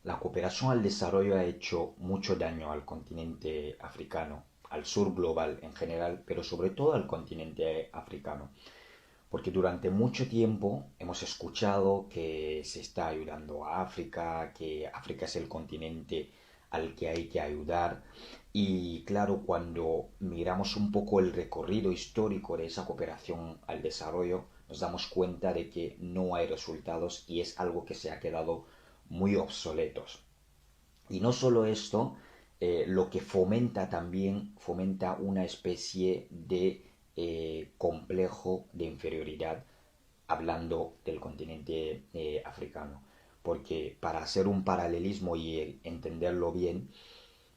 La cooperación al desarrollo ha hecho mucho daño al continente africano, al sur global en general, pero sobre todo al continente africano. Porque durante mucho tiempo hemos escuchado que se está ayudando a África, que África es el continente al que hay que ayudar. Y claro, cuando miramos un poco el recorrido histórico de esa cooperación al desarrollo, nos damos cuenta de que no hay resultados y es algo que se ha quedado muy obsoletos. Y no solo esto, lo que fomenta también, fomenta una especie de complejo de inferioridad hablando del continente africano. Porque para hacer un paralelismo y entenderlo bien,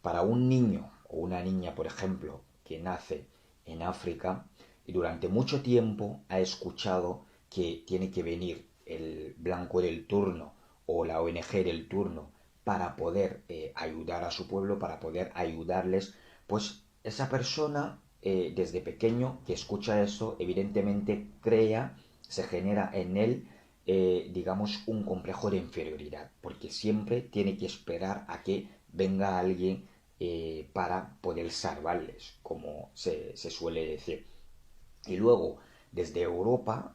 para un niño o una niña, por ejemplo, que nace en África y durante mucho tiempo ha escuchado que tiene que venir el blanco del turno o la ONG del turno para poder ayudar a su pueblo, para poder ayudarles, pues esa persona desde pequeño que escucha eso, evidentemente crea, se genera en él, digamos, un complejo de inferioridad, porque siempre tiene que esperar a que venga alguien para poder salvarles, como se suele decir. Y luego, desde Europa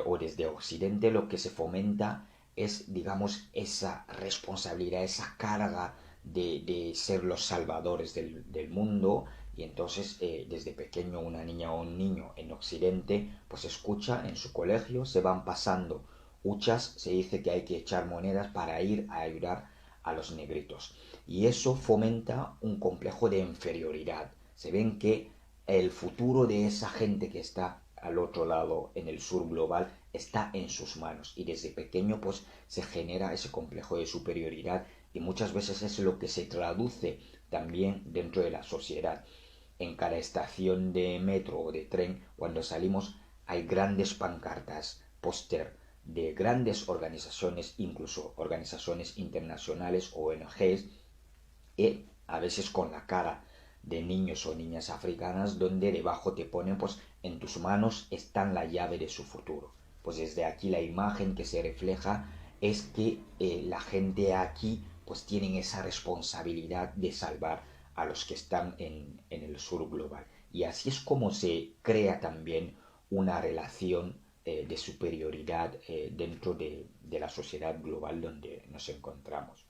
o desde Occidente, lo que se fomenta es, digamos, esa responsabilidad, esa carga de ser los salvadores del mundo. Y entonces, desde pequeño, una niña o un niño en Occidente, pues escucha en su colegio, se van pasando huchas, se dice que hay que echar monedas para ir a ayudar a los negritos. Y eso fomenta un complejo de inferioridad. Se ven que el futuro de esa gente que está al otro lado en el sur global está en sus manos y desde pequeño pues se genera ese complejo de superioridad y muchas veces es lo que se traduce también dentro de la sociedad. En cada estación de metro o de tren cuando salimos hay grandes pancartas, póster de grandes organizaciones, incluso organizaciones internacionales o ONGs, y a veces con la cara de niños o niñas africanas donde debajo te ponen pues en tus manos están la llave de su futuro. Pues desde aquí la imagen que se refleja es que la gente aquí pues tienen esa responsabilidad de salvar a los que están en el sur global. Y así es como se crea también una relación de superioridad dentro de la sociedad global donde nos encontramos.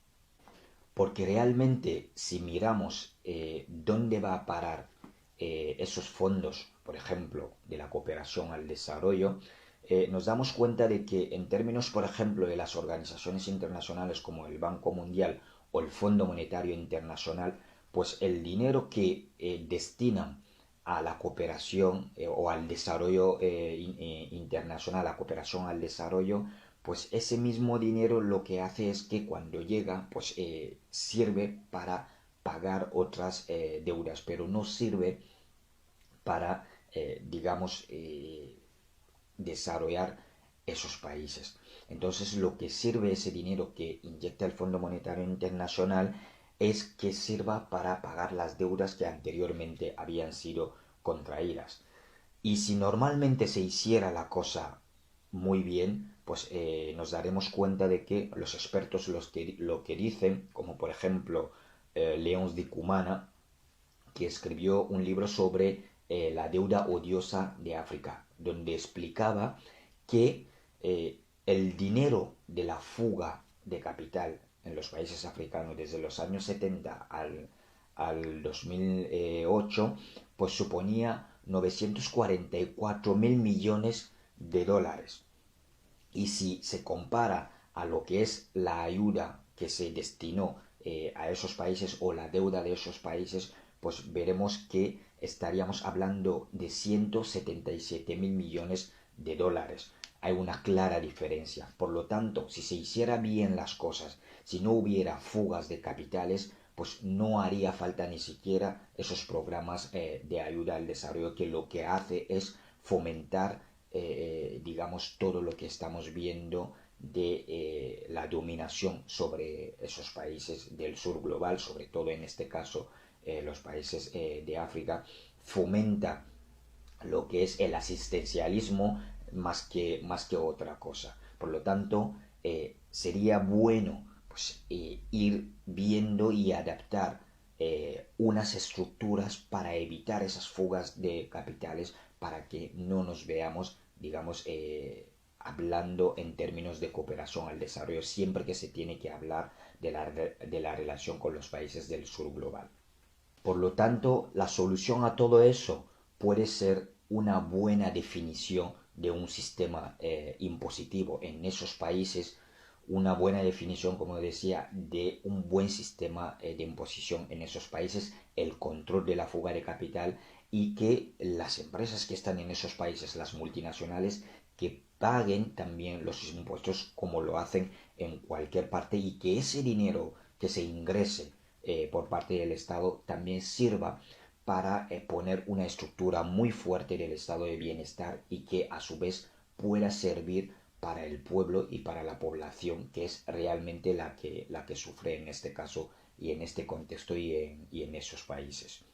Porque realmente si miramos dónde va a parar esos fondos, por ejemplo, de la cooperación al desarrollo, nos damos cuenta de que en términos, por ejemplo, de las organizaciones internacionales como el Banco Mundial o el Fondo Monetario Internacional, pues el dinero que destinan a la cooperación o al desarrollo internacional, a la cooperación al desarrollo, pues ese mismo dinero lo que hace es que cuando llega, pues sirve para pagar otras deudas, pero no sirve para, digamos, desarrollar esos países. Entonces, lo que sirve ese dinero que inyecta el Fondo Monetario Internacional es que sirva para pagar las deudas que anteriormente habían sido contraídas. Y si normalmente se hiciera la cosa muy bien, pues nos daremos cuenta de que los expertos lo que dicen, como por ejemplo León de Cumana, que escribió un libro sobre la deuda odiosa de África, donde explicaba que el dinero de la fuga de capital en los países africanos desde los años 70 al 2008, pues suponía 944 mil millones de dólares. Y si se compara a lo que es la ayuda que se destinó a esos países o la deuda de esos países, pues veremos que estaríamos hablando de 177 mil millones de dólares. Hay una clara diferencia. Por lo tanto, si se hiciera bien las cosas, si no hubiera fugas de capitales, pues no haría falta ni siquiera esos programas de ayuda al desarrollo que lo que hace es fomentar digamos, todo lo que estamos viendo de la dominación sobre esos países del sur global, sobre todo en este caso los países de África, fomenta lo que es el asistencialismo más que otra cosa. Por lo tanto, sería bueno pues, ir viendo y adaptar unas estructuras para evitar esas fugas de capitales, para que no nos veamos, digamos, hablando en términos de cooperación al desarrollo, siempre que se tiene que hablar de la relación con los países del sur global. Por lo tanto, la solución a todo eso puede ser una buena definición de un sistema impositivo en esos países, una buena definición, como decía, de un buen sistema de imposición en esos países, el control de la fuga de capital, y que las empresas que están en esos países, las multinacionales, que paguen también los impuestos como lo hacen en cualquier parte, y que ese dinero que se ingrese por parte del Estado también sirva para poner una estructura muy fuerte del estado de bienestar, y que a su vez pueda servir para el pueblo y para la población, que es realmente la que sufre en este caso y en este contexto y en esos países.